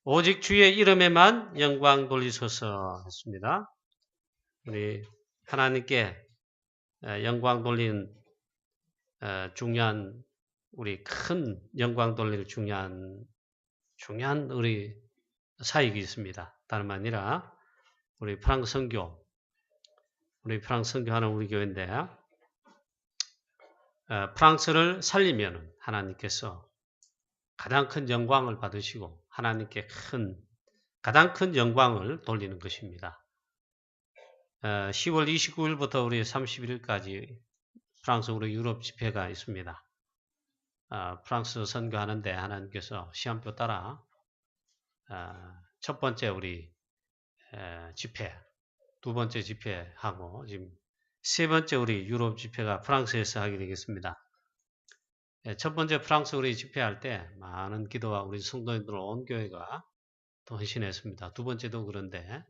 오직 주의 이름에만 영광 돌리소서 했습니다. 우리 하나님께 영광 돌리는 중요한 우리 큰 영광 돌릴 중요한 우리 사역이 있습니다. 다름 아니라 우리 프랑스 선교하는 우리 교회인데 프랑스를 살리면 하나님께서 가장 큰 영광을 받으시고 하나님께 가장 큰 영광을 돌리는 것입니다. 10월 29일부터 우리 31일까지 프랑스 우리 유럽 집회가 있습니다. 프랑스 선교하는데 하나님께서 시간표 따라 첫 번째 우리 집회, 두 번째 집회하고 지금 세 번째 우리 유럽 집회가 프랑스에서 하게 되겠습니다. 첫 번째 프랑스 우리 집회할 때 많은 기도와 우리 성도님들 온 교회가 또 헌신했습니다. 두 번째도 그런데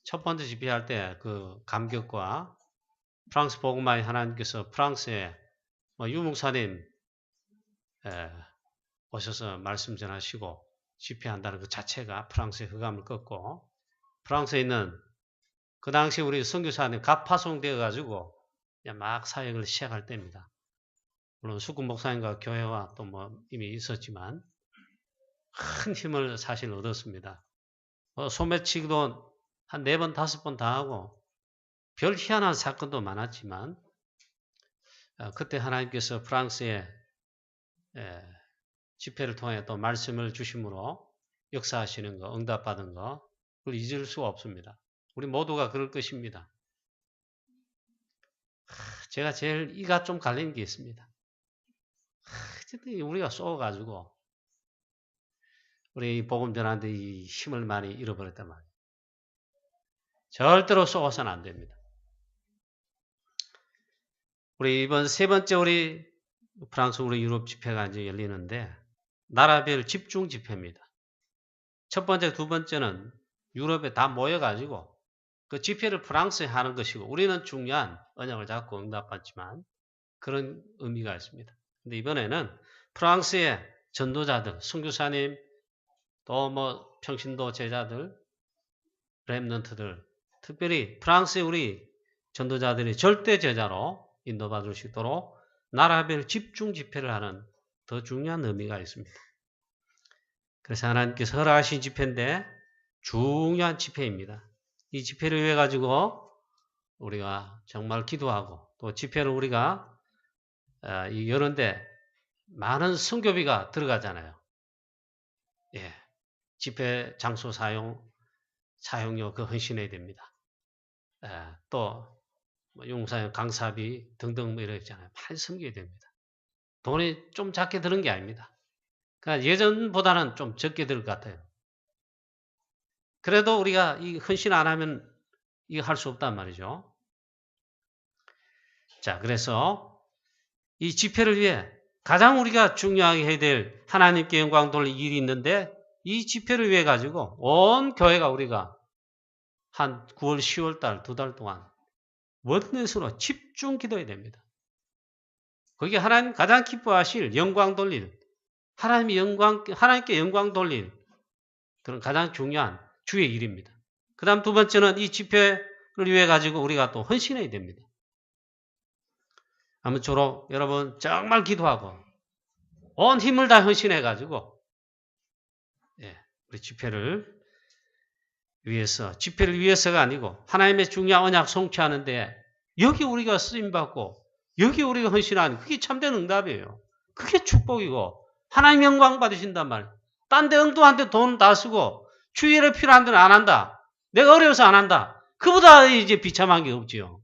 첫 번째 집회할 때 그 감격과 프랑스 복음화의 하나님께서 프랑스에 유목사님 오셔서 말씀 전하시고 집회한다는 그 자체가 프랑스의 흑암을 꺾고 프랑스에 있는 그 당시 우리 선교사님 갑파송되어 가지고 막 사역을 시작할 때입니다. 물론 수군 목사님과 교회와 또 이미 있었지만 큰 힘을 사실 얻었습니다. 소매치기도 한 4번, 5번 당하고 별 희한한 사건도 많았지만 그때 하나님께서 프랑스에 집회를 통해 또 말씀을 주심으로 역사하시는 거, 응답받은 거 그걸 잊을 수가 없습니다. 우리 모두가 그럴 것입니다. 제가 제일 이가 좀 갈리는 게 있습니다. 우리가 쏘가지고 우리 복음 전하는데 이 힘을 많이 잃어버렸단 말이에요. 절대로 쏘아서는 안 됩니다. 우리 이번 세 번째 우리 프랑스 우리 유럽 집회가 이제 열리는데 나라별 집중 집회입니다. 첫 번째, 두 번째는 유럽에 다 모여가지고 그 집회를 프랑스에 하는 것이고 우리는 중요한 언약을 잡고 응답받지만 그런 의미가 있습니다. 근데 이번에는 프랑스의 전도자들, 선교사님, 또 평신도 제자들, 렘넌트들, 특별히 프랑스의 우리 전도자들이 절대 제자로 인도받을 수 있도록 나라별 집중 집회를 하는 더 중요한 의미가 있습니다. 그래서 하나님께서 허락하신 집회인데 중요한 집회입니다. 이 집회를 위해 가지고 우리가 정말 기도하고 또 집회를 우리가 여는데 많은 선교비가 들어가잖아요. 예, 집회 장소 사용료 그 헌신해야 됩니다. 또 용사용 강사비 등등 이런 있잖아요. 많이 섬겨야 됩니다. 돈이 좀 작게 드는 게 아닙니다. 그러니까 예전보다는 좀 적게 들 것 같아요. 그래도 우리가 이 헌신 안 하면 이거 할 수 없단 말이죠. 자, 그래서 이 집회를 위해 가장 우리가 중요하게 해야 될 하나님께 영광 돌릴 일이 있는데 이 집회를 위해 가지고 온 교회가 우리가 한 9월, 10월 달, 2달 동안 원넷으로 집중 기도해야 됩니다. 거기에 하나님 가장 기뻐하실 영광 돌릴 하나님께 영광 돌릴 그런 가장 중요한 주의 일입니다. 그 다음 두 번째는 이 집회를 위해 가지고 우리가 또 헌신해야 됩니다. 아무쪼록 여러분 정말 기도하고 온 힘을 다 헌신해 가지고 우리 집회를 위해서가 아니고 하나님의 중요한 언약 성취하는데 여기 우리가 쓰임받고 여기 우리가 헌신하는 그게 참된 응답이에요. 그게 축복이고 하나님 영광 받으신단 말이에요. 딴 데 엉뚱한데 돈 다 쓰고 주일에 필요한 데는 안 한다. 내가 어려워서 안 한다. 그보다 이제 비참한 게 없지요.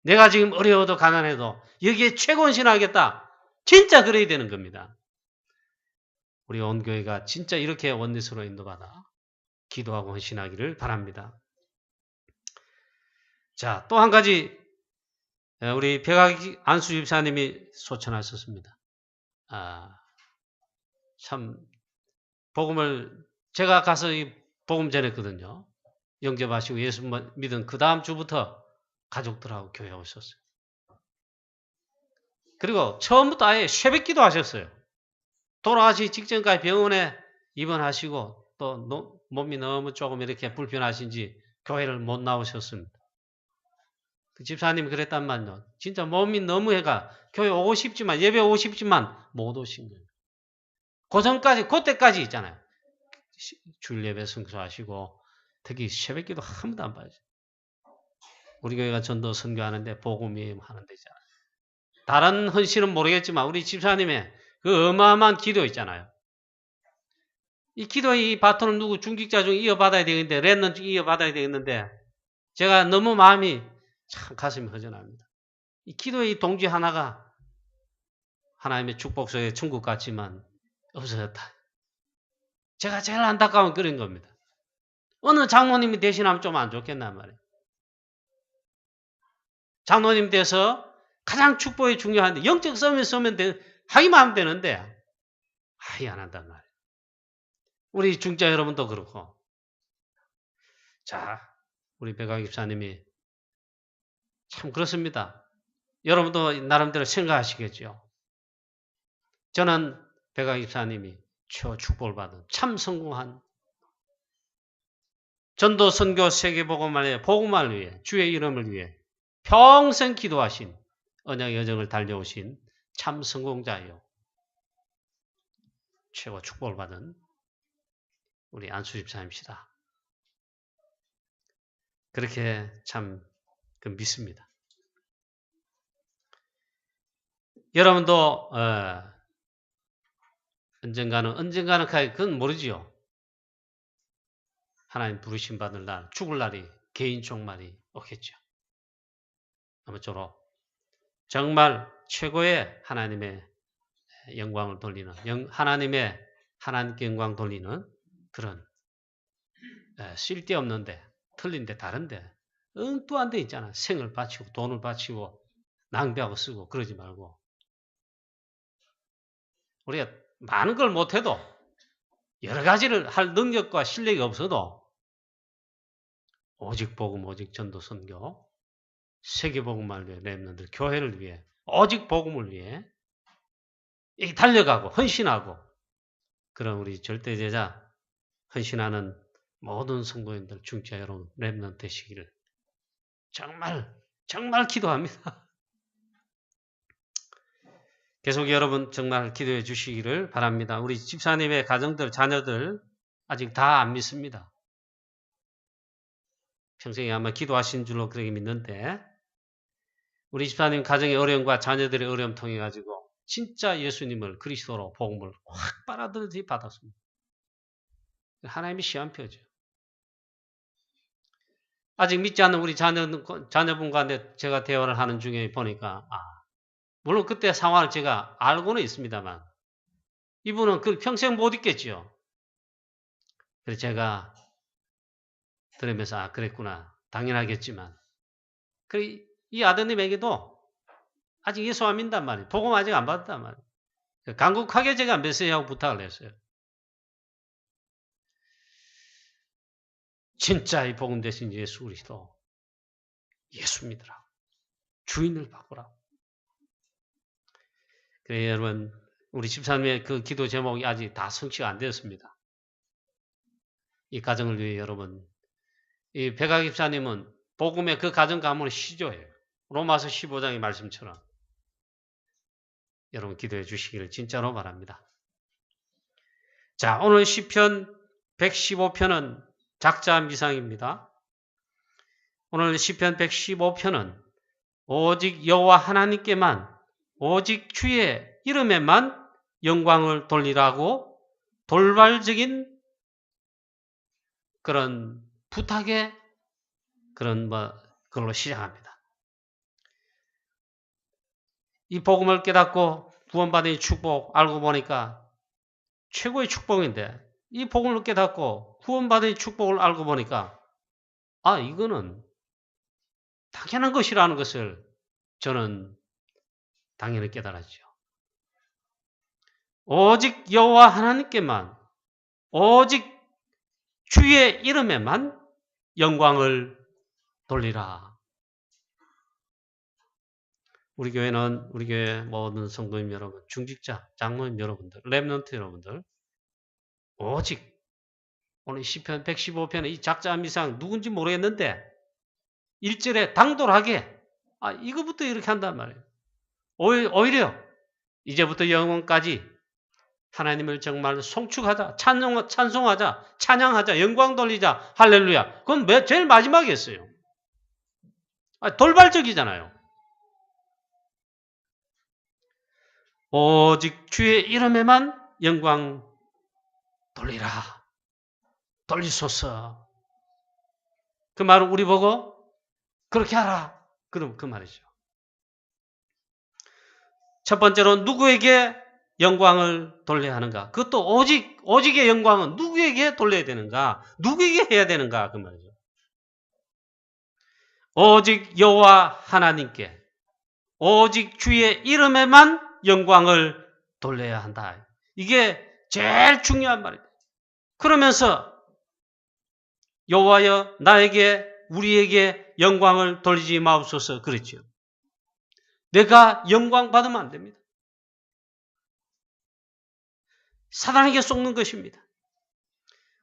내가 지금 어려워도 가난해도 여기에 최고 헌신하겠다. 진짜 그래야 되는 겁니다. 우리 온 교회가 진짜 이렇게 원리스로 인도받아 기도하고 헌신하기를 바랍니다. 자, 또 한 가지 우리 백악기 안수 집사님이 소천하셨습니다. 참 복음을 제가 가서 이 복음 전했거든요. 영접하시고 예수 믿은 그 다음 주부터 가족들하고 교회에 오셨어요. 그리고 처음부터 아예 새벽기도 하셨어요. 돌아가시기 직전까지 병원에 입원하시고 또 몸이 너무 조금 이렇게 불편하신지 교회를 못 나오셨습니다. 그 집사님이 그랬단 말이요. 진짜 몸이 너무 해가 교회 오고 싶지만 예배 오고 싶지만 못 오신 거예요. 그 전까지 그때까지 있잖아요. 주일 예배 성수하시고 특히 새벽기도 한 번도 안 빠지죠. 우리 교회가 전도 선교하는데 복음이 하는 데잖아요. 다른 헌신은 모르겠지만 우리 집사님의 그 어마어마한 기도 있잖아요. 이 기도의 이 바톤을 누구 중직자 중에 이어받아야 되겠는데 랩넌 이어받아야 되겠는데 제가 너무 마음이 참 가슴이 허전합니다. 이 기도의 이 동지 하나가 하나님의 축복 속에 천국 같지만 없어졌다. 제가 제일 안타까운 그런 겁니다. 어느 장로님이 대신하면 좀 안 좋겠단 말이에요. 장로님 돼서 가장 축복이 중요한데 영적 썸을 쓰면 하기만 하면 되는데 하기 안 한단 말이에요. 우리 중자 여러분도 그렇고. 자, 우리 백강 집사님이 참 그렇습니다. 여러분도 나름대로 생각하시겠죠. 저는 백강 집사님이 축복을 받은 참 성공한 전도 선교 세계복음을 복음을 위해 주의 이름을 위해 평생 기도하신 언약의 여정을 달려오신 참 성공자예요. 최고 축복을 받은 우리 안수 집사님이시다. 그렇게 참 믿습니다. 여러분도 언젠가는 그건 모르지요. 하나님 부르심 받을 날, 죽을 날이 개인 종말이 오겠죠. 아무쪼록 정말 최고의 하나님의 영광을 돌리는 하나님께 영광 돌리는 그런 쓸데없는데 틀린데 다른데 엉뚱한 데 있잖아. 생을 바치고 돈을 바치고 낭비하고 쓰고 그러지 말고 우리가 많은 걸 못해도 여러 가지를 할 능력과 실력이 없어도 오직 복음, 오직 전도 선교, 세계복음을 위해 렘넌트들 교회를 위해 오직 복음을 위해 달려가고 헌신하고 그런 우리 절대제자 헌신하는 모든 성도님들 중자 여러분 렘넌트 되시기를 정말 기도합니다. 계속 여러분 정말 기도해 주시기를 바랍니다. 우리 집사님의 가정들 자녀들 아직 다 안 믿습니다. 평생에 아마 기도하신 줄로 그렇게 믿는데 우리 집사님 가정의 어려움과 자녀들의 어려움 통해 가지고 진짜 예수님을 그리스도로 복음을 확 빨아들이지 받았습니다. 하나님이 시험표죠. 아직 믿지 않는 우리 자녀분과 제가 대화를 하는 중에 보니까 물론 그때 상황을 제가 알고는 있습니다만 이분은 그 평생 못 있겠지요. 그래서 제가 들으면서 그랬구나. 당연하겠지만 이 아드님에게도 아직 예수 안 믿는단 말이에요. 복음 아직 안 받았단 말이에요. 간곡하게 제가 메시지하고 부탁을 했어요. 진짜 이 복음 되신 예수 그리스도 예수 믿으라고. 주인을 바꾸라고. 그래 여러분 우리 집사님의 그 기도 제목이 아직 다 성취가 안 되었습니다. 이 가정을 위해 여러분 이 백학 집사님은 복음의 그 가정 가문의 시조예요. 로마서 15장의 말씀처럼 여러분 기도해 주시기를 진짜로 바랍니다. 자 오늘 시편 115편은 작자 미상입니다. 오늘 시편 115편은 오직 여호와 하나님께만 오직 주의 이름에만 영광을 돌리라고 돌발적인 그런 부탁의 그걸로 시작합니다. 이 복음을 깨닫고 구원받은 축복 알고 보니까 최고의 축복인데 이 복음을 깨닫고 구원받은 축복을 알고 보니까 이거는 당연한 것이라는 것을 저는 당연히 깨달았죠. 오직 여호와 하나님께만 오직 주의 이름에만 영광을 돌리라. 우리 교회 모든 성도님 여러분, 중직자, 장로님 여러분들, 렘넌트 여러분들 오직 오늘 시편 115편의 이 작자 미상 누군지 모르겠는데 1절에 당돌하게 이거부터 이렇게 한단 말이에요. 오히려 이제부터 영원까지 하나님을 정말 송축하자, 찬송하자, 찬양하자, 영광 돌리자, 할렐루야. 그건 제일 마지막에 했어요. 돌발적이잖아요. 오직 주의 이름에만 영광 돌리라. 돌리소서. 그 말은 우리 보고 그렇게 하라. 그럼 그 말이죠. 첫 번째로 누구에게 영광을 돌려야 하는가? 그것도 오직의 영광은 누구에게 돌려야 되는가? 누구에게 해야 되는가? 그 말이죠. 오직 여호와 하나님께 오직 주의 이름에만 영광을 돌려야 한다. 이게 제일 중요한 말이에요. 그러면서 여호와여 나에게 우리에게 영광을 돌리지 마옵소서 그랬죠. 내가 영광 받으면 안 됩니다. 사단에게 속는 것입니다.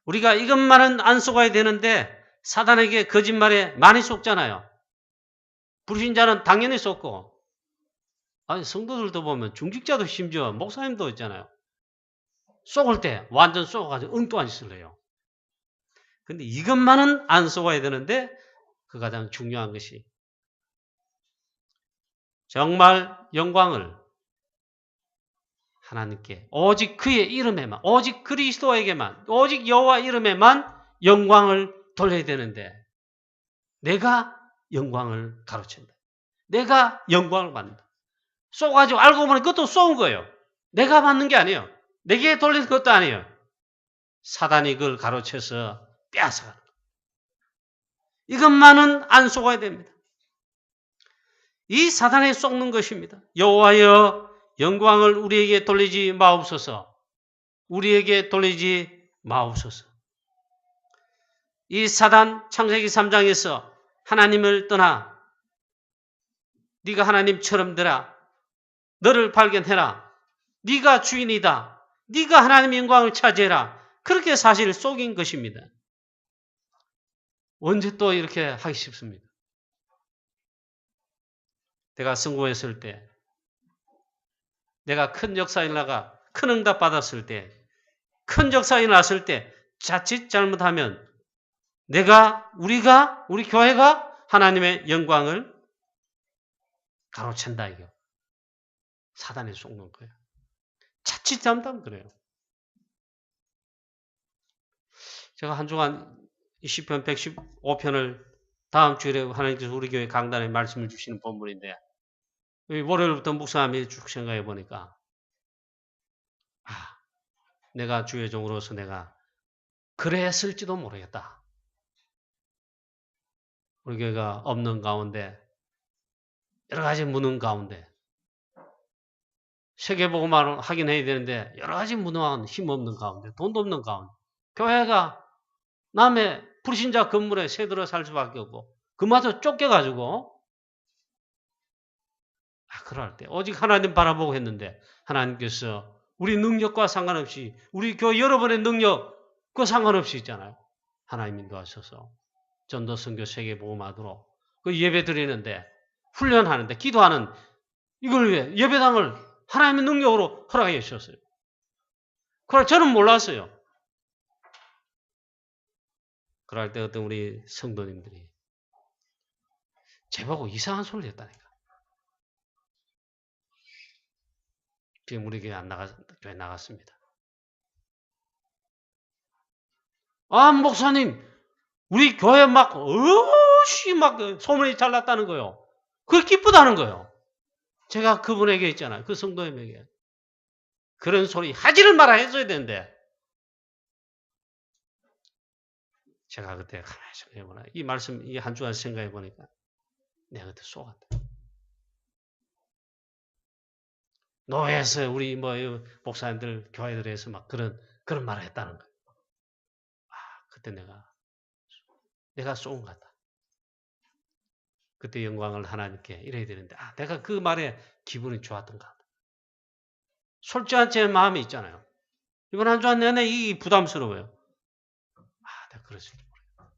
우리가 이것만은 안 속아야 되는데 사단에게 거짓말에 많이 속잖아요. 불신자는 당연히 속고 성도들도 보면 중직자도 심지어 목사님도 있잖아요. 속을 때 완전 속아가지고 엉뚱한 짓을 해요. 근데 이것만은 안 속아야 되는데 그 가장 중요한 것이 정말 영광을 하나님께 오직 그의 이름에만 오직 그리스도에게만 오직 여호와 이름에만 영광을 돌려야 되는데 내가 영광을 가로챈다. 내가 영광을 받는다. 쏘가지고 알고 보니 그것도 쏘은 거예요. 내가 받는 게 아니에요. 내게 돌린 것도 아니에요. 사단이 그걸 가로채서 빼앗아가는 거예요. 이것만은 안 속아야 됩니다. 이 사단에 속는 것입니다. 여호와여 영광을 우리에게 돌리지 마옵소서. 우리에게 돌리지 마옵소서. 이 사단 창세기 3장에서 하나님을 떠나 네가 하나님처럼 되라. 너를 발견해라. 네가 주인이다. 네가 하나님의 영광을 차지해라. 그렇게 사실 속인 것입니다. 언제 또 이렇게 하기 쉽습니다. 내가 성공했을 때 내가 큰 역사 일어나가 큰 응답 받았을 때 큰 역사 일어났을 때 자칫 잘못하면 우리 교회가 하나님의 영광을 가로챈다 이거. 사단에 속는 거예요. 자칫 잘못하면 그래요. 제가 한 주간 시편 115편을 다음 주일에 하나님께서 우리 교회 강단에 말씀을 주시는 본문인데 월요일부터 묵상하며 쭉 생각해 보니까 내가 주의 종으로서 내가 그랬을지도 모르겠다. 우리 교회가 없는 가운데 여러 가지 무능 가운데 세계복음화를 하긴 해야 되는데 여러 가지 무능한 힘없는 가운데 돈도 없는 가운데 교회가 남의 불신자 건물에 새들어 살 수밖에 없고 그마저 쫓겨가지고 그럴 때 오직 하나님 바라보고 했는데 하나님께서 우리 능력과 상관없이 우리 교회 여러분의 능력과 상관없이 있잖아요. 하나님 인도하셔서 전도 선교 세계복음화도록 그 예배 드리는데 훈련하는데 기도하는 이걸 위해 예배당을 하나님의 능력으로 허락해 주셨어요. 그걸 저는 몰랐어요. 그럴 때 어떤 우리 성도님들이 제보고 이상한 소리를 했다니까. 지금 우리 교회 교회 나갔습니다. 목사님, 우리 교회 막 소문이 잘 났다는 거예요. 그게 기쁘다는 거예요. 제가 그분에게 있잖아요. 그 성도님에게. 그런 소리 하지를 말아 했어야 되는데. 제가 그때 가만히 생각해보나. 이 말씀, 이 한 주간 생각해보니까 내가 그때 속았다. 노예에서 우리 목사님들, 교회들에서 막 그런 말을 했다는 거예요. 그때 내가 쏜 것 같다. 그때 영광을 하나님께 이래야 되는데, 내가 그 말에 기분이 좋았던 것 같다. 솔직한 제 마음이 있잖아요. 이번 한 주간 내내 이 부담스러워요. 내가 그랬을지 모르겠다.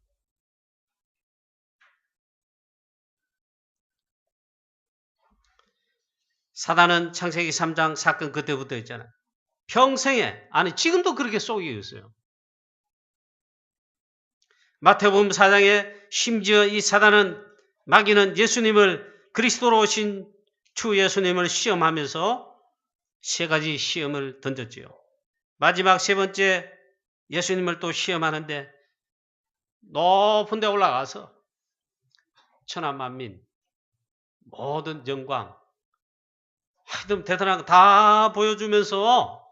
사단은 창세기 3장 사건 그때부터 있잖아요. 평생에, 아니 지금도 그렇게 속이고 있어요. 마태복음 4장에 심지어 이 사단은 마귀는 예수님을 그리스도로 오신 주 예수님을 시험하면서 세 가지 시험을 던졌지요. 마지막 세 번째 예수님을 또 시험하는데 높은 데 올라가서 천하만민 모든 영광 하여튼 대단한 거 다 보여주면서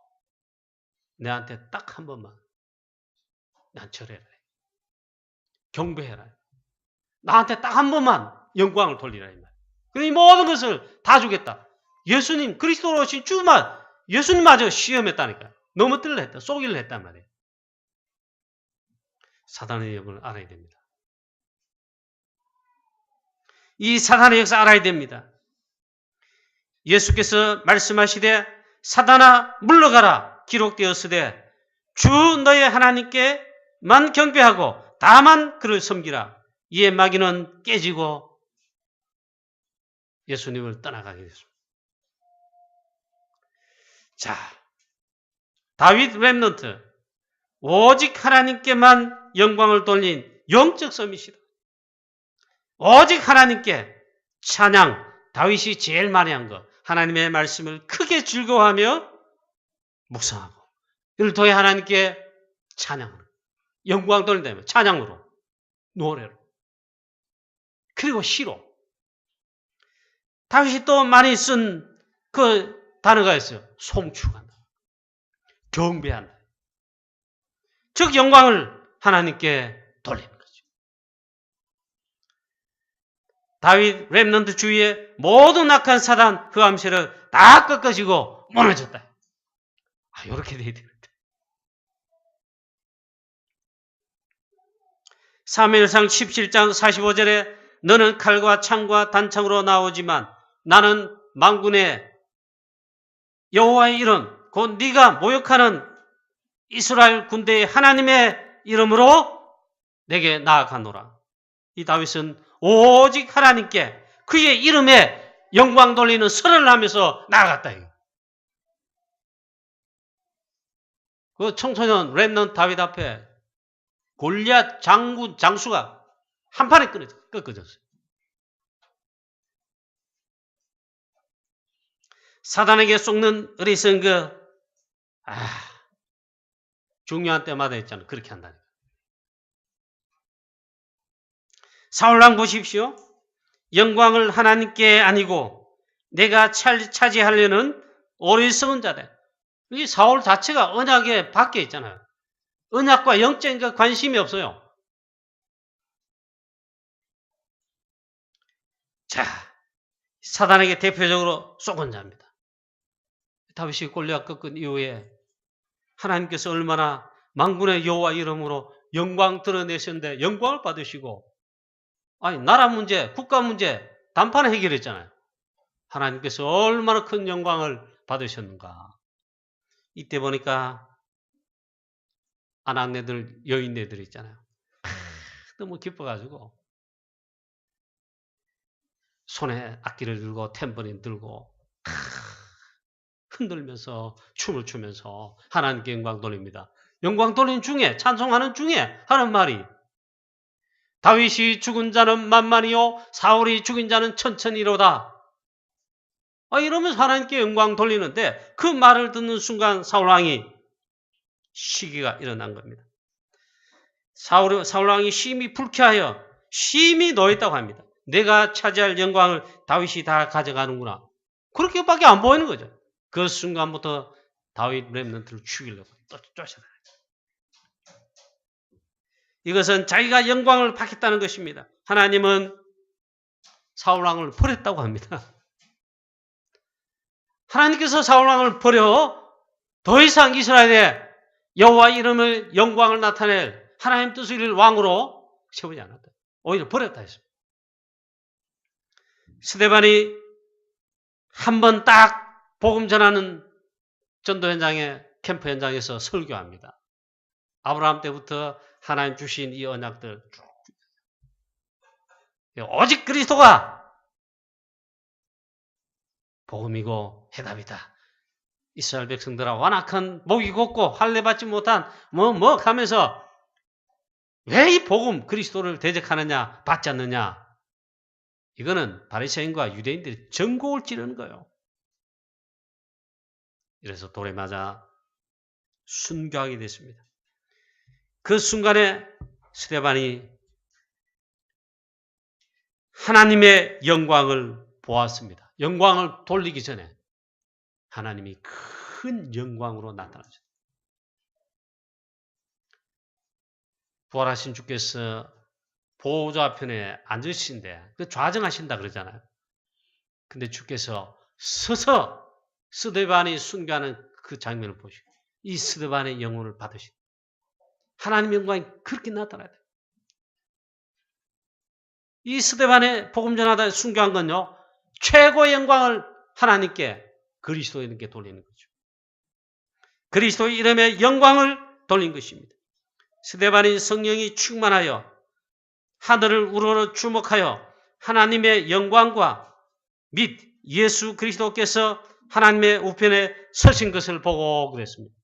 내한테 딱 한 번만 난 절해라. 경배해라. 나한테 딱 한 번만 영광을 돌리라. 이 모든 것을 다 주겠다. 예수님 그리스도로 오신 주만 예수님마저 시험했다니까. 넘어뜨려 했다. 쏘기를 했단 말이에요. 사단의 역을 알아야 됩니다. 이 사단의 역사 알아야 됩니다. 예수께서 말씀하시되 사단아 물러가라 기록되었으되 주 너의 하나님께만 경배하고 다만 그를 섬기라. 이에 마귀는 깨지고 예수님을 떠나가게 됐습니다. 자, 다윗 렘넌트 오직 하나님께만 영광을 돌린 영적 섬이시다. 오직 하나님께 찬양, 다윗이 제일 많이 한 것, 하나님의 말씀을 크게 즐거워하며 묵상하고 이를 통해 하나님께 찬양하는 영광 돌린다면 찬양으로, 노래로, 그리고 시로. 다윗이 또 많이 쓴 그 단어가 있어요. 송축한다. 경배한다. 즉 영광을 하나님께 돌리는 거죠. 다윗 렘넌트 주위의 모든 악한 사단 그 암시를 다 꺾어지고 무너졌다. 이렇게 돼야 되는데. 사무엘상 17장 45절에 너는 칼과 창과 단창으로 나오지만 나는 만군의 여호와의 이름 곧 네가 모욕하는 이스라엘 군대의 하나님의 이름으로 내게 나아가노라. 이 다윗은 오직 하나님께 그의 이름에 영광 돌리는 선언을 하면서 나아갔다. 그 청소년 렘넌트 다윗 앞에 골리앗 장수가 한 판에 꺾어졌어요. 사단에게 속는 어리석은 중요한 때마다 있잖아요. 그렇게 한다니까. 사울왕 보십시오. 영광을 하나님께 아니고 내가 차지하려는 어리석은 자다. 이 사울 자체가 언약에 밖에 있잖아요. 언약과 영적인 것 관심이 없어요. 자, 사단에게 대표적으로 속은 자입니다. 다윗이 골리앗 꺾은 이후에 하나님께서 얼마나 만군의 여호와 이름으로 영광 드러내셨는데 영광을 받으시고 나라 문제, 국가 문제 단판에 해결했잖아요. 하나님께서 얼마나 큰 영광을 받으셨는가. 이때 보니까 아낙네들, 여인네들 있잖아요. 너무 기뻐가지고 손에 악기를 들고 탬버린 들고 흔들면서 춤을 추면서 하나님께 영광 돌립니다. 영광 돌리는 중에, 찬송하는 중에 하는 말이 다윗이 죽은 자는 만만이요 사울이 죽인 자는 천천히로다. 이러면서 하나님께 영광 돌리는데 그 말을 듣는 순간 사울왕이 시기가 일어난 겁니다. 사울왕이 심히 불쾌하여 심히 노했다고 합니다. 내가 차지할 영광을 다윗이 다 가져가는구나. 그렇게밖에 안 보이는 거죠. 그 순간부터 다윗 렘넌트를 죽이려고 쫓아다녔어요. 이것은 자기가 영광을 받겠다는 것입니다. 하나님은 사울왕을 버렸다고 합니다. 하나님께서 사울왕을 버려 더 이상 이스라엘에 여호와 이름을 영광을 나타낼 하나님 뜻을 이룰 왕으로 세우지 않았다. 오히려 버렸다 했습니다. 스데반이 한 번 딱 복음 전하는 전도 현장에 캠프 현장에서 설교합니다. 아브라함 때부터 하나님 주신 이 언약들 오직 그리스도가 복음이고 해답이다. 이스라엘 백성들아 완악한 목이 곱고 할례 받지 못한 하면서 왜 이 복음 그리스도를 대적하느냐 받지 않느냐. 이거는 바리새인과 유대인들이 전곡을 찌르는 거예요. 그래서 돌에 맞아 순교하게 됐습니다. 그 순간에 스데반이 하나님의 영광을 보았습니다. 영광을 돌리기 전에 하나님이 큰 영광으로 나타나셨습니다. 부활하신 주께서 보호자 앞편에 앉으신데 좌정하신다 그러잖아요. 근데 주께서 서서 스데반이 순교하는 그 장면을 보시고 이 스데반의 영혼을 받으신 하나님의 영광이 그렇게 나타나야 돼요. 이 스데반의 복음 전하다 순교한 건요. 최고의 영광을 하나님께 그리스도인께 돌리는 거죠. 그리스도의 이름에 영광을 돌린 것입니다. 스데반이 성령이 충만하여 하늘을 우러러 주목하여 하나님의 영광과 및 예수 그리스도께서 하나님의 우편에 서신 것을 보고 그랬습니다.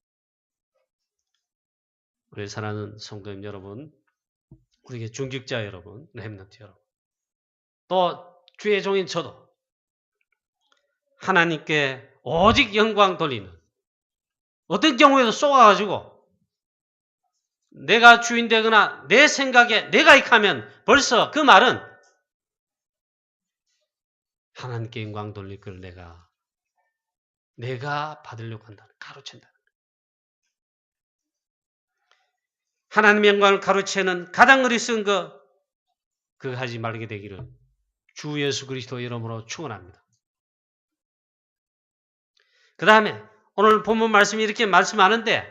우리 사랑하는 성도님 여러분, 우리의 중직자 여러분, 렘넌트 여러분, 또 주의 종인 저도 하나님께 오직 영광 돌리는 어떤 경우에도 쏘아가지고 내가 주인 되거나 내 생각에 내가 익하면 벌써 그 말은 하나님께 영광 돌릴 걸 내가 받으려고 한다는 가로챈다. 하나님의 영광을 가로채는 가장 어리석은 그거 하지 말게 되기를 주 예수 그리스도 이름으로 축원합니다. 그 다음에 오늘 본문 말씀이 이렇게 말씀하는데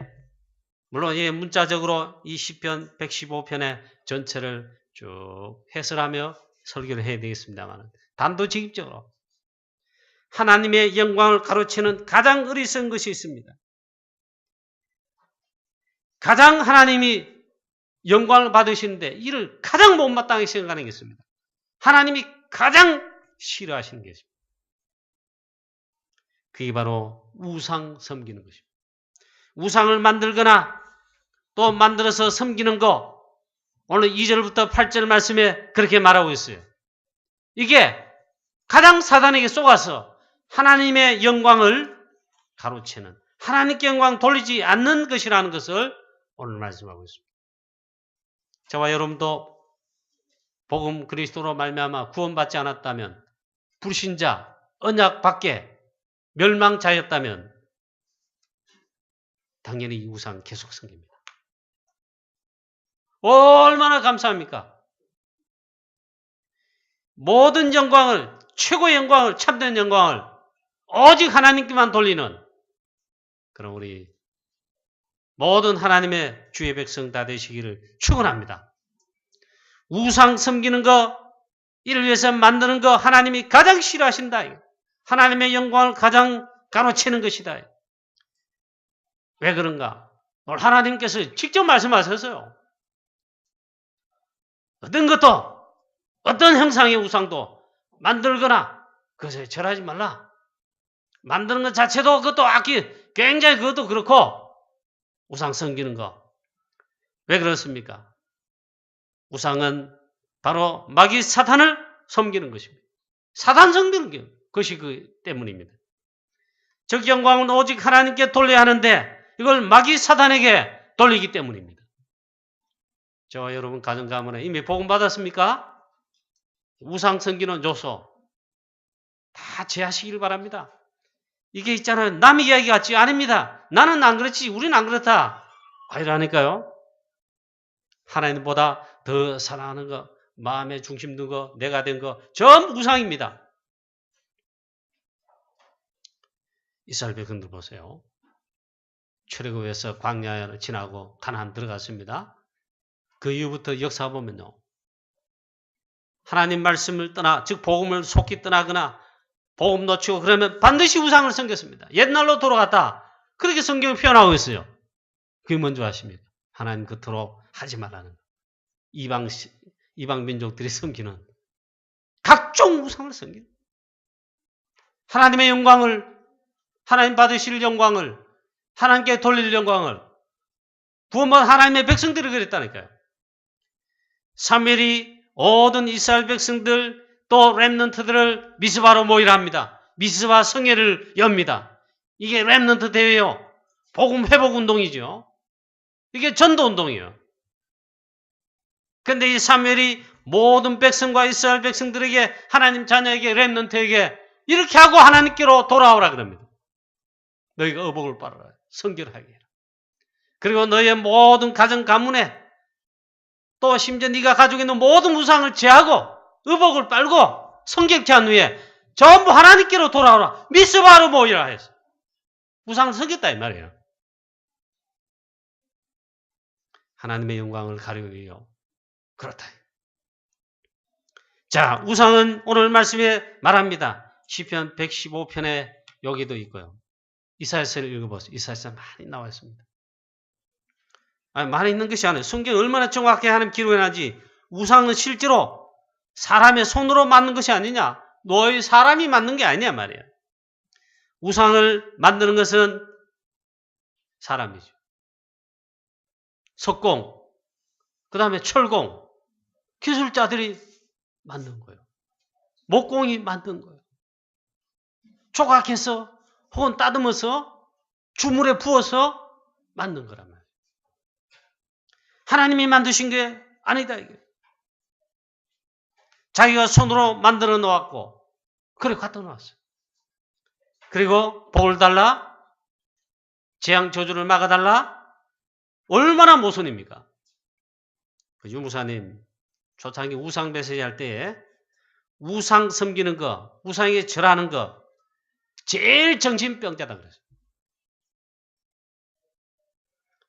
물론 문자적으로 이 시편 115편의 전체를 쭉 해설하며 설교를 해야 되겠습니다만 단도직입적으로 하나님의 영광을 가로채는 가장 어리석은 것이 있습니다. 가장 하나님이 영광을 받으시는데 이를 가장 못마땅하게 생각하는 게 있습니다. 하나님이 가장 싫어하시는 게 있습니다. 그게 바로 우상 섬기는 것입니다. 우상을 만들거나 또 만들어서 섬기는 거 오늘 2절부터 8절 말씀에 그렇게 말하고 있어요. 이게 가장 사단에게 쏘아서 하나님의 영광을 가로채는 하나님께 영광 돌리지 않는 것이라는 것을 오늘 말씀하고 있습니다. 저와 여러분도 복음 그리스도로 말미암아 구원받지 않았다면 불신자, 언약 밖에 멸망자였다면 당연히 이 우상 계속 섬깁니다. 얼마나 감사합니까? 모든 영광을, 최고의 영광을, 참된 영광을 오직 하나님께만 돌리는 그런 우리 모든 하나님의 주의 백성 다 되시기를 축원합니다. 우상 섬기는 거, 이를 위해서 만드는 거 하나님이 가장 싫어하신다. 하나님의 영광을 가장 가로채는 것이다. 왜 그런가? 오늘 하나님께서 직접 말씀하셨어요. 어떤 것도, 어떤 형상의 우상도 만들거나 그것에 절하지 말라. 만드는 것 자체도 그것도 굉장히 그것도 그렇고 우상 섬기는 거. 왜 그렇습니까? 우상은 바로 마귀 사탄을 섬기는 것입니다. 사탄 섬기는 것이 그 때문입니다. 즉 영광은 오직 하나님께 돌려야 하는데 이걸 마귀 사탄에게 돌리기 때문입니다. 저와 여러분 가정 가문에 이미 복음 받았습니까? 우상 섬기는 요소 다 제하시길 바랍니다. 이게 있잖아요. 남 이야기 같지 아닙니다. 나는 안 그렇지, 우리는 안 그렇다. 아니라니까요. 하나님보다 더 사랑하는 거, 마음의 중심 든 거, 내가 된 거, 전부 우상입니다. 이스라엘 백성들 보세요. 출애굽에서 광야를 지나고 가나안 들어갔습니다. 그 이후부터 역사 보면요. 하나님 말씀을 떠나, 즉 복음을 속히 떠나거나 복음 놓치고 그러면 반드시 우상을 섬겼습니다. 옛날로 돌아갔다. 그렇게 성경을 표현하고 있어요. 그게 뭔지 아십니까? 하나님 겉으로 하지 말라는 거. 이방 민족들이 섬기는 각종 우상을 섬기는 하나님의 영광을, 하나님 받으실 영광을, 하나님께 돌릴 영광을 구원받은 하나님의 백성들이 그랬다니까요. 사무엘이 모든 이스라엘 백성들 또 렘넌트들을 미스바로 모이라 합니다. 미스바 성회를 엽니다. 이게 렘넌트 대회요. 복음 회복 운동이죠. 이게 전도 운동이에요. 그런데 이 사무엘이 모든 백성과 이스라엘 백성들에게 하나님 자녀에게 렘넌트에게 이렇게 하고 하나님께로 돌아오라 그럽니다. 너희가 의복을 빨아라. 성결하게 해라. 그리고 너희의 모든 가정 가문에 또 심지어 네가 가지고 있는 모든 우상을 제하고 의복을 빨고 성결케 한 후에 전부 하나님께로 돌아오라. 미스바로 모이라 해서 우상을 섬겼다 이 말이에요. 하나님의 영광을 가리기 위하여 그렇다. 자, 우상은 오늘 말씀에 말합니다. 시편 115편에 여기도 있고요. 이사야서를 읽어보세요. 이사야서 많이 나와 있습니다. 많이 있는 것이 아니에요. 성경이 얼마나 정확하게 하는 기록이 나지. 우상은 실제로 사람의 손으로 만든 것이 아니냐. 너희 사람이 만든 게 아니냐 말이야. 우상을 만드는 것은 사람이죠. 석공, 그 다음에 철공, 기술자들이 만든 거예요. 목공이 만든 거예요. 조각해서 혹은 따듬어서 주물에 부어서 만든 거란 말이에요. 하나님이 만드신 게 아니다 이게. 자기가 손으로 만들어 놓았고 그래 갖다 놓았어요. 그리고 복을 달라, 재앙 저주를 막아달라. 얼마나 모순입니까? 유무사님 초창기 우상 배세지 할 때에 우상 섬기는 거, 우상에 절하는 거 제일 정신병자다 그랬어요.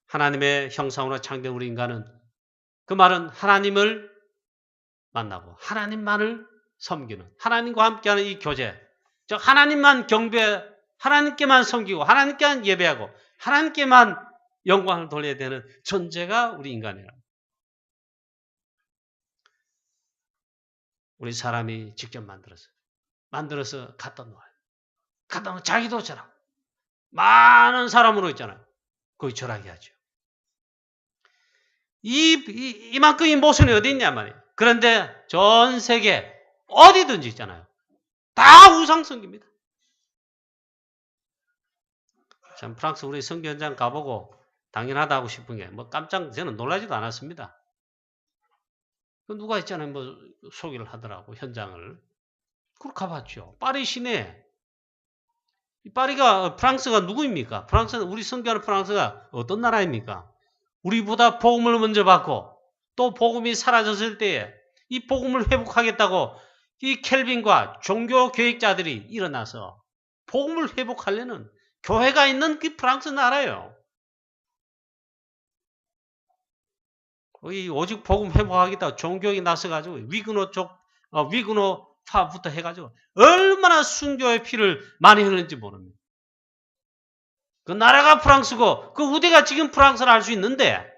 하나님의 형상으로 창조된 우리 인간은 그 말은 하나님을 만나고 하나님만을 섬기는 하나님과 함께하는 이 교제, 즉 하나님만 경배, 하나님께만 섬기고 하나님께만 예배하고 하나님께만 영광을 돌려야 되는 존재가 우리 인간이라. 우리 사람이 직접 만들어서 갖다 놓아요. 갖다 놓으면 자기도 절하고 많은 사람으로 있잖아요. 거의 절하게 하죠. 이만큼의 모순이 어디 있냐 말이에요. 그런데 전 세계 어디든지 있잖아요. 다 우상 섬깁니다. 참 프랑스 우리 선교 현장 가보고 당연하다고 싶은 게 뭐 깜짝 저는 놀라지도 않았습니다. 누가 있잖아요. 뭐 소개를 하더라고 현장을. 그걸 가봤죠. 파리 시내. 파리가 프랑스가 누구입니까? 프랑스는 우리 선교하는 프랑스가 어떤 나라입니까? 우리보다 복음을 먼저 받고 또 복음이 사라졌을 때에 이 복음을 회복하겠다고 이 켈빈과 종교 교육자들이 일어나서 복음을 회복하려는 교회가 있는 그 프랑스 나라예요. 거기 오직 복음 회복하겠다고 종교에 나서가지고 위그노파부터 해가지고 얼마나 순교의 피를 많이 흘렸는지 모릅니다. 그 나라가 프랑스고 그 우대가 지금 프랑스를 알 수 있는데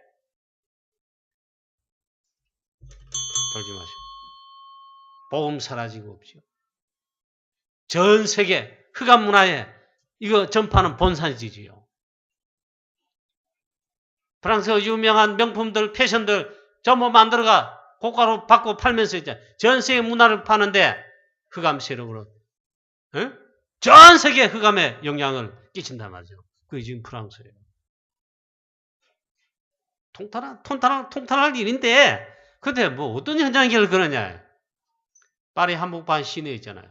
돌지 마시고 복음 사라지고 없죠. 전 세계 흑암 문화에 이거 전파는 본산지지요. 프랑스의 유명한 명품들, 패션들 전부 만들어가 고가로 받고 팔면서 이제 전 세계 문화를 파는데 흑암 세력으로 전 세계 흑암에 영향을 끼친단 말이죠. 그게 지금 프랑스예요. 통탄할 일인데 근데 뭐 어떤 현장길을 그러냐. 파리 한복판 시내 있잖아요.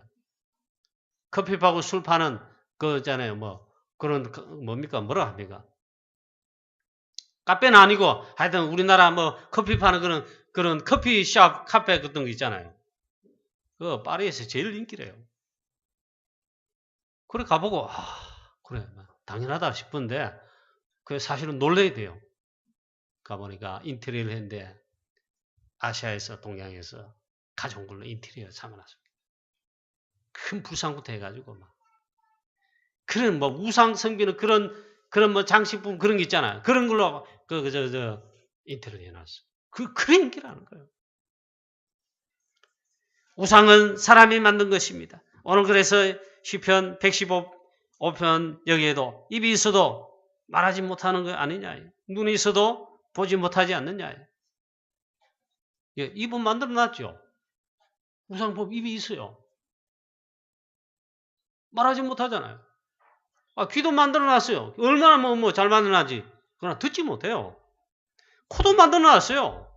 커피 파고 술 파는 그 있잖아요. 뭐 그런 뭡니까? 뭐라 합니까? 카페는 아니고 하여튼 우리나라 뭐 커피 파는 그런 커피숍 카페 같은 거 있잖아요. 그 파리에서 제일 인기래요. 그래 가보고 그래 당연하다 싶은데 그 사실은 놀라야 돼요. 가보니까 인테리어를 했는데 아시아에서 동양에서 가져온 걸로 인테리어 사면놨습니다. 큰 불상부터 해가지고 막 그런 뭐 우상 섬기는 그런 그런 뭐 장식품 그런 게 있잖아요. 그런 걸로 인테리어 해놨어. 그런 게라는 거예요. 우상은 사람이 만든 것입니다. 오늘 그래서 시편 115편 여기에도 입이 있어도 말하지 못하는 거 아니냐. 눈이 있어도 보지 못하지 않느냐. 예, 입은 만들어놨죠. 우상법 입이 있어요. 말하지 못하잖아요. 귀도 만들어놨어요. 얼마나 잘 만들어놨지. 그러나 듣지 못해요. 코도 만들어놨어요.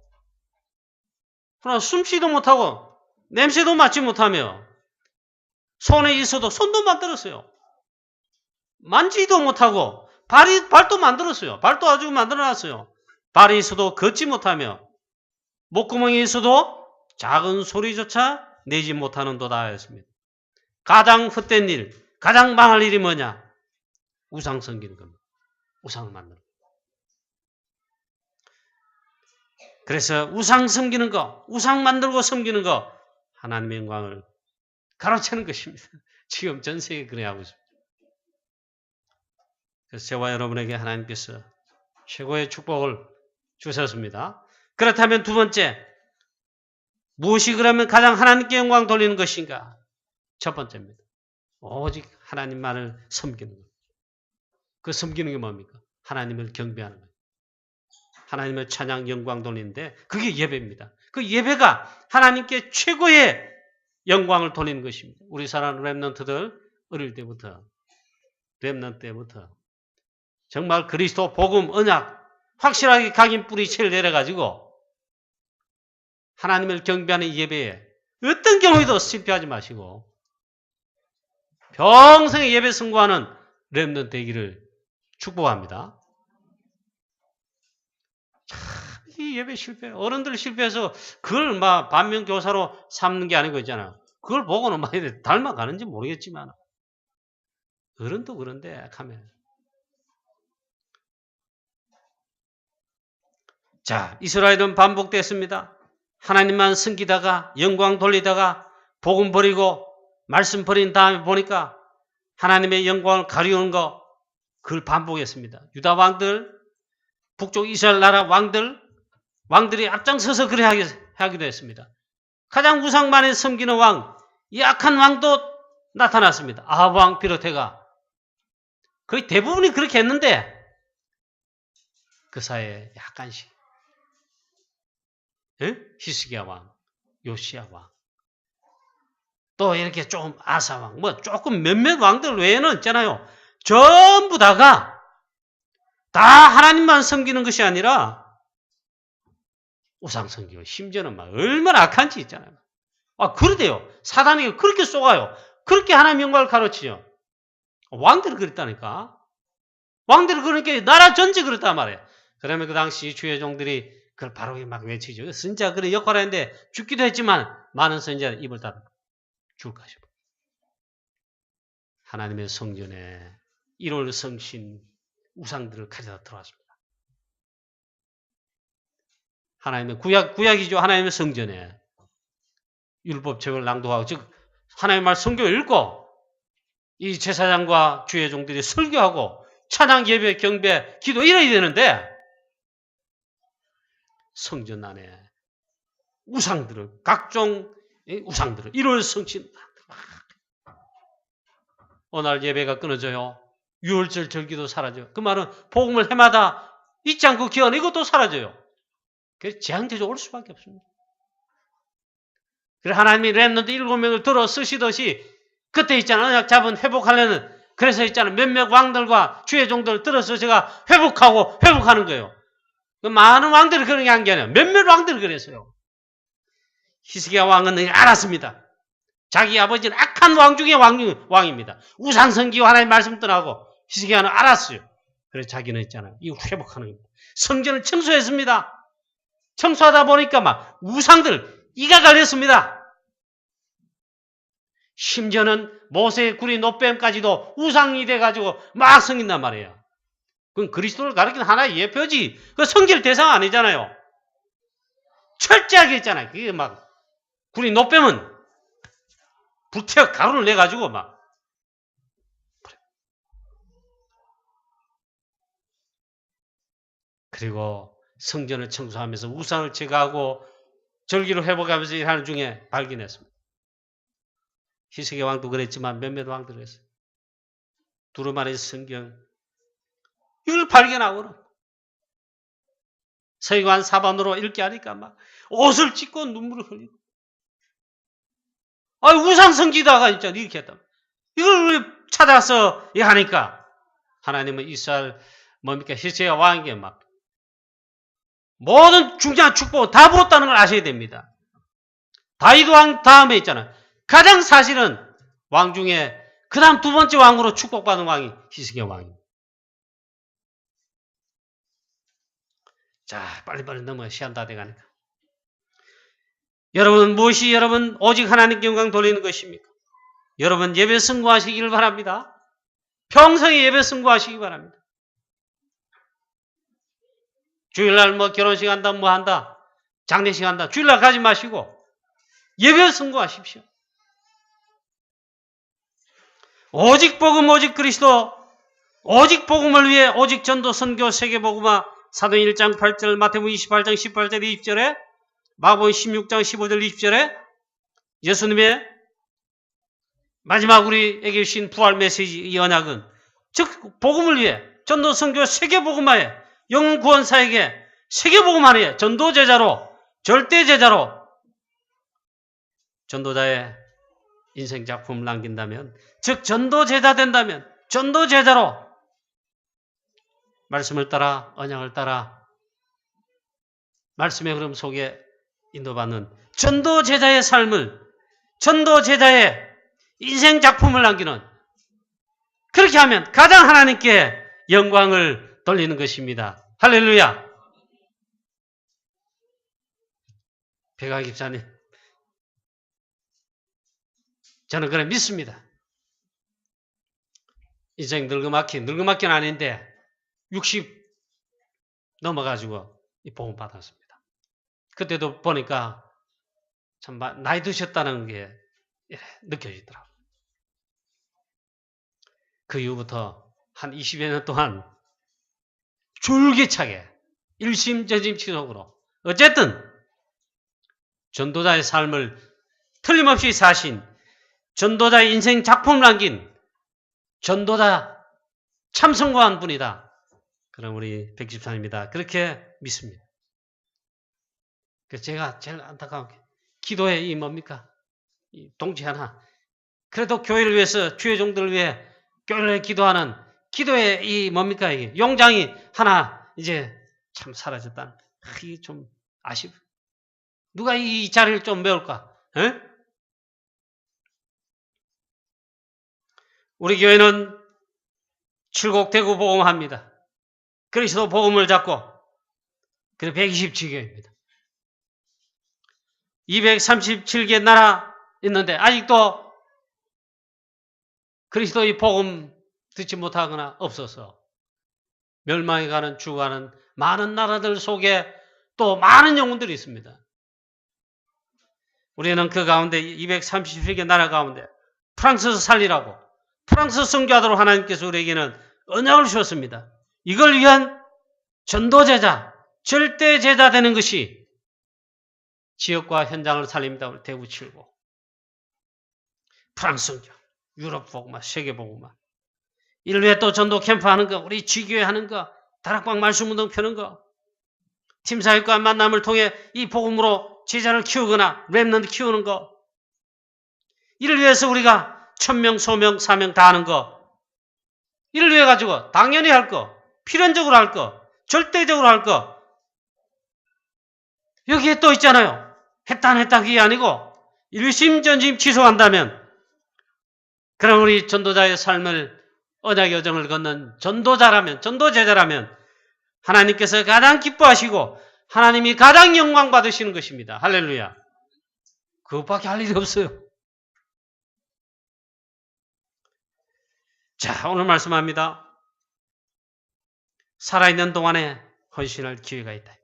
그러나 숨쉬도 못하고 냄새도 맡지 못하며 손에 있어도 손도 만들었어요. 만지도 못하고 발도 만들었어요. 발도 아주 만들어놨어요. 발이 있어도 걷지 못하며 목구멍이 있어도 작은 소리조차 내지 못하는도다 하였습니다. 가장 헛된 일, 가장 망할 일이 뭐냐? 우상 섬기는 겁니다. 우상을 만드는 겁니다. 그래서 우상 섬기는 거, 우상 만들고 섬기는 거 하나님의 영광을 가로채는 것입니다. 지금 전 세계 그래 하고 있습니다. 그래서 저와 여러분에게 하나님께서 최고의 축복을 주셨습니다. 그렇다면 두 번째, 무엇이 그러면 가장 하나님께 영광 돌리는 것인가? 첫 번째입니다. 오직 하나님만을 섬기는 것. 그 섬기는 게 뭡니까? 하나님을 경배하는 것. 하나님을 찬양, 영광 돌리는데 그게 예배입니다. 그 예배가 하나님께 최고의 영광을 돌리는 것입니다. 우리 사랑하는 렘넌트들 어릴 때부터 렘넌트 때부터 정말 그리스도 복음 언약 확실하게 각인 뿌리채를 내려가지고 하나님을 경배하는 예배에 어떤 경우에도 실패하지 마시고 평생의 예배 승부하는 렘넌트 되기를 축복합니다. 이 예배 실패, 어른들 실패해서 그걸 막 반면교사로 삼는 게 아니고 있잖아요. 그걸 보고는 막 닮아가는지 모르겠지만 어른도 그런데 하면 자, 이스라엘은 반복됐습니다. 하나님만 섬기다가 영광 돌리다가 복음 버리고 말씀 버린 다음에 보니까 하나님의 영광을 가리우는 거 그걸 반복했습니다. 유다 왕들, 북쪽 이스라엘 나라 왕들이 앞장서서 그래 하기도 했습니다. 가장 우상만에 섬기는 왕, 약한 왕도 나타났습니다. 아합 왕 비롯해가 거의 대부분이 그렇게 했는데 그 사이에 약간씩 히스기야 왕, 요시야 왕, 또 이렇게 좀 아사 왕, 조금 몇몇 왕들 외에는 있잖아요. 전부 다가 다 하나님만 섬기는 것이 아니라 우상 섬기고 심지어는 막 얼마나 악한지 있잖아요. 그러대요. 사단이 그렇게 쏘가요. 그렇게 하나님 영광을 가르치죠. 왕들이 그랬다니까. 왕들이 그러니까 나라 전체 그렇단 말이에요. 그러면 그 당시 주의 종들이 그걸 바로 막 외치죠. 선지자 그런 역할을 했는데 죽기도 했지만 많은 선지자는 입을 닫아 죽을 것이고. 하나님의 성전에 1월 성신 우상들을 가져다 들어왔습니다. 하나님의 구약이죠. 하나님의 성전에 율법책을 낭독하고 즉 하나님의 말 성경을 읽고 이 제사장과 주의 종들이 설교하고 찬양 예배 경배 기도 이래야 되는데 성전 안에 우상들을 각종 우상들을 1월 성신 어느 날 예배가 끊어져요. 유월절 절기도 사라져요. 그 말은 복음을 해마다 잊지 않고 기하는 이것도 사라져요. 그래서 재앙제조 올 수밖에 없습니다. 그래서 하나님이 렘넌트 7명을 들어 쓰시듯이 그때 있잖아요. 언약 잡은 회복하려는 그래서 있잖아요. 몇몇 왕들과 주의 종들을 들어서 제가 회복하는 거예요. 많은 왕들이 그런 게 한 게 아니에요. 몇몇 왕들이 그랬어요. 히스기야 왕은 알았습니다. 자기 아버지는 악한 왕 중에 왕입니다. 우상 섬기고 하나님 말씀 떠나고 히스기야는 알았어요. 그래서 자기는 있잖아요. 이거 회복하는 겁니다. 성전을 청소했습니다. 청소하다 보니까 막 우상들 이가 갈렸습니다. 심지어는 모세의 구리 노뱀까지도 우상이 돼가지고 막 섬긴단 말이에요. 그건 그리스도를 가리키는 하나의 예표지. 그 성질 대상 아니잖아요. 철저하게 했잖아요. 그게 막 구리 노뱀은 불태워 가루를 내가지고 막 그리고 성전을 청소하면서 우상을 제거하고 절기를 회복하면서 일하는 중에 발견했습니다. 히스기야 왕도 그랬지만 몇몇 왕들이 했어요. 두루마리 성경 이걸 발견하고는 서기관 사반으로 읽게 하니까 막 옷을 찢고 눈물을 흘리고 우상 성기다가 진짜 이렇게 했다. 이걸 찾아서 하니까 하나님은 이스라엘 히스기야 왕에게 막 모든 중요한 축복을 다 부었다는 걸 아셔야 됩니다. 다윗 왕 다음에 있잖아요. 가장 사실은 왕 중에 그 다음 두 번째 왕으로 축복받은 왕이 히스기야 왕입니다. 자, 빨리빨리 넘어가. 시간 다 돼가니까. 여러분, 무엇이 여러분 오직 하나님께 영광 돌리는 것입니까? 여러분 예배 승부하시기를 바랍니다. 평생에 예배 승부하시기 바랍니다. 주일날 뭐 결혼식 한다 뭐 한다 장례식 한다 주일날 가지 마시고 예배 승부하십시오. 오직 복음 오직 그리스도 오직 복음을 위해 오직 전도 선교 세계복음화 사도행 1장 8절 마태복음 28장 18절 20절에 마가복음 16장 15절 20절에 예수님의 마지막 우리에게 주신 부활 메시지 이 언약은 즉 복음을 위해 전도 선교 세계복음화에 영혼 구원사에게 세계복음화에 전도 제자로 절대 제자로 전도자의 인생 작품을 남긴다면 즉 전도 제자 된다면 전도 제자로 말씀을 따라 언약을 따라 말씀의 흐름 속에 인도받는 전도 제자의 삶을 전도 제자의 인생 작품을 남기는 그렇게 하면 가장 하나님께 영광을 돌리는 것입니다. 할렐루야. 백아 집사님 저는 그래 믿습니다. 인생 늙어막기는 아닌데 60 넘어가지고 이 복음 받았습니다. 그때도 보니까 참 나이 드셨다는 게 느껴지더라고요. 그 이후부터 한 20여 년 동안 줄기차게 일심전심치속으로 어쨌든 전도자의 삶을 틀림없이 사신 전도자의 인생 작품을 남긴 전도자 참 성공한 분이다. 그럼 우리 백집사님이다. 그렇게 믿습니다. 그래서 제가 제일 안타까운 게 기도에 이 뭡니까? 이 동지 하나. 그래도 교회를 위해서 주의 종들을 위해 교회를 위해 기도하는 기도의 이 뭡니까? 이게 용장이 하나 이제 참 사라졌다는. 이게 좀 아쉽. 누가 이 자리를 좀 메울까? 에? 우리 교회는 칠곡대구 복음합니다. 그리스도 복음을 잡고 그래 127교회입니다. 237개 나라 있는데 아직도 그리스도의 복음 듣지 못하거나 없어서 멸망해가는 죽어가는 많은 나라들 속에 또 많은 영혼들이 있습니다. 우리는 그 가운데 237개 나라 가운데 프랑스에서 살리라고 프랑스 선교하도록 하나님께서 우리에게는 언약을 주셨습니다. 이걸 위한 전도제자, 절대제자 되는 것이 지역과 현장을 살립니다. 우리 대구 7고. 프랑스 선교, 유럽 복음화, 세계 복음화. 이를 위해 또 전도 캠프 하는 거, 우리 지교회 하는 거, 다락방 말씀 운동 펴는 거, 팀사역과 만남을 통해 이 복음으로 제자를 키우거나 렘넌트 키우는 거. 이를 위해서 우리가 천명, 소명, 사명 다 하는 거. 이를 위해 가지고 당연히 할 거, 필연적으로 할 거, 절대적으로 할 거. 여기에 또 있잖아요. 했다 안 했다 그게 아니고 일심전심 취소한다면 그럼 우리 전도자의 삶을 언약의 여정을 걷는 전도자라면 전도제자라면 하나님께서 가장 기뻐하시고 하나님이 가장 영광 받으시는 것입니다. 할렐루야. 그것밖에 할 일이 없어요. 자, 오늘 말씀합니다. 살아있는 동안에 헌신할 기회가 있다.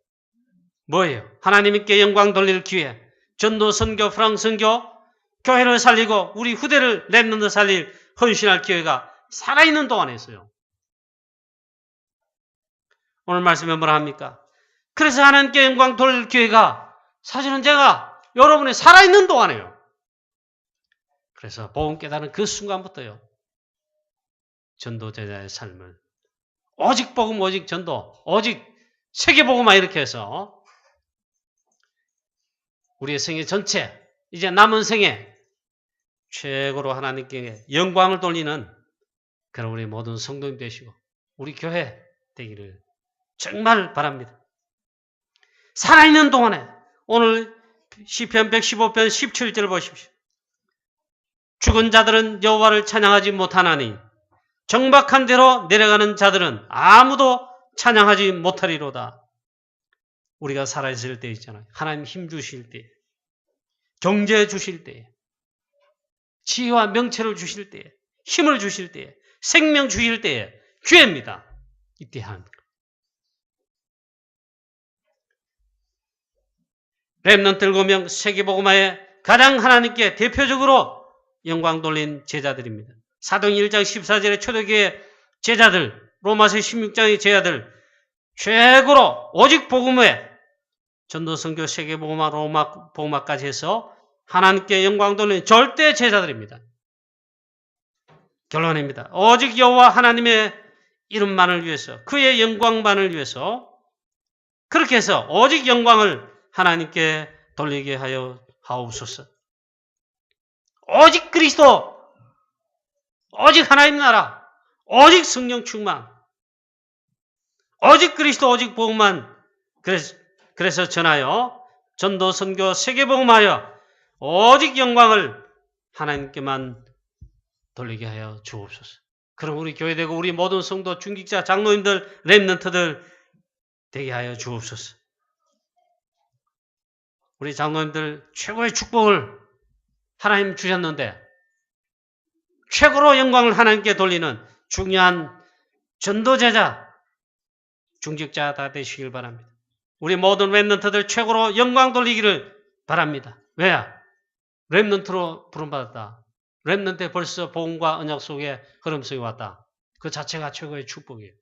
뭐예요? 하나님께 영광 돌릴 기회. 전도, 선교, 프랑스 선교, 교회를 살리고 우리 후대를 렘넌트 살릴 헌신할 기회가 살아있는 동안에 있어요. 오늘 말씀에 뭐라 합니까? 그래서 하나님께 영광 돌릴 기회가 사실은 제가 여러분이 살아있는 동안에요. 그래서 복음 깨달은 그 순간부터요. 전도제자의 삶을 오직 복음, 오직 전도, 오직 세계복음화 이렇게 해서 우리의 생애 전체, 이제 남은 생에 최고로 하나님께 영광을 돌리는 그런 우리 모든 성도님 되시고 우리 교회 되기를 정말 바랍니다. 살아있는 동안에 오늘 시편 115편 17절 보십시오. 죽은 자들은 여호와를 찬양하지 못하나니 정박한 대로 내려가는 자들은 아무도 찬양하지 못하리로다. 우리가 살아있을 때 있잖아요. 하나님 힘 주실 때, 경제 주실 때, 지혜와 명체를 주실 때, 힘을 주실 때, 생명 주실 때에 기회입니다. 이때 하는 것. 렘넌트 7명 세계복음화에 가장 하나님께 대표적으로 영광 돌린 제자들입니다. 사도행 1장 14절의 초대교회 제자들, 로마서 16장의 제자들, 최고로 오직 복음에 전도 선교 세계복음화 로마 복음화까지 해서 하나님께 영광 돌리는 절대 제자들입니다. 결론입니다. 오직 여호와 하나님의 이름만을 위해서, 그의 영광만을 위해서 그렇게 해서 오직 영광을 하나님께 돌리게 하여 하옵소서. 오직 그리스도, 오직 하나님 나라, 오직 성령 충만, 오직 그리스도, 오직 복음만 그래서 전하여 전도 선교 세계복음하여 오직 영광을 하나님께만 돌리게 하여 주옵소서. 그럼 우리 교회되고 우리 모든 성도, 중직자, 장로님들, 렘넌트들 되게 하여 주옵소서. 우리 장로님들 최고의 축복을 하나님 주셨는데 최고로 영광을 하나님께 돌리는 중요한 전도제자, 중직자 다 되시길 바랍니다. 우리 모든 렘넌트들 최고로 영광 돌리기를 바랍니다. 왜야? 렘넌트로 부름받았다. 렘넌트에 벌써 복음과 언약 속에 흐름 속에 왔다. 그 자체가 최고의 축복이에요.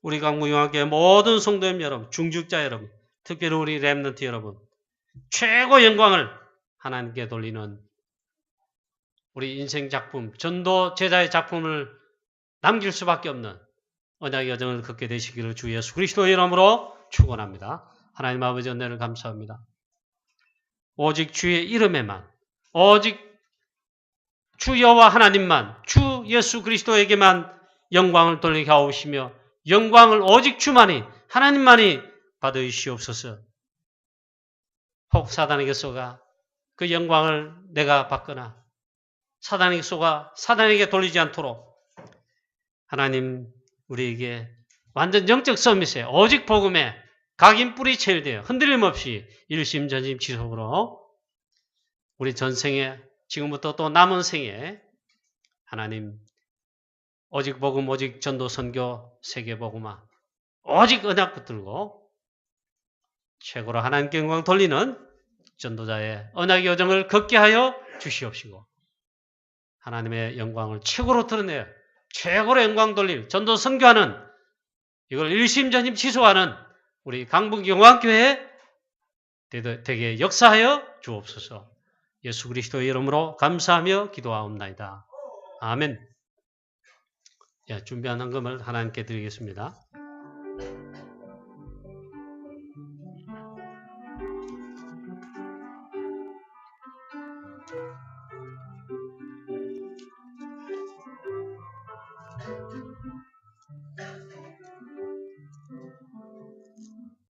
우리 강구영학교의 모든 성도님 여러분, 중직자 여러분, 특별히 우리 렘넌트 여러분, 최고 영광을 하나님께 돌리는 우리 인생 작품, 전도 제자의 작품을 남길 수밖에 없는 언약의 여정을 걷게 되시기를 주 예수 그리스도의 이름으로 축원합니다. 하나님 아버지 은혜를 감사합니다. 오직 주의 이름에만, 오직 주 여호와 하나님만, 주 예수 그리스도에게만 영광을 돌리게 하옵시며 영광을 오직 주만이, 하나님만이 받으시옵소서. 혹 사단에게 쏘가 그 영광을 내가 받거나 사단에게 쏘가 사단에게 돌리지 않도록 하나님 우리에게 완전 영적 서밋에 오직 복음에 각인 뿌리 체일되어 흔들림 없이 일심전심 지속으로 우리 전생에 지금부터 또 남은 생에 하나님 오직 복음, 오직 전도, 선교, 세계복음화 오직 언약 붙들고 최고로 하나님께 영광 돌리는 전도자의 언약의 여정을 걷게 하여 주시옵시고 하나님의 영광을 최고로 드러내어 최고로 영광 돌릴 전도 선교하는 이걸 일심전심 지속하는 우리 강북영광교회 되게 역사하여 주옵소서. 예수 그리스도의 이름으로 감사하며 기도하옵나이다. 아멘. 예, 준비한 헌금을 하나님께 드리겠습니다.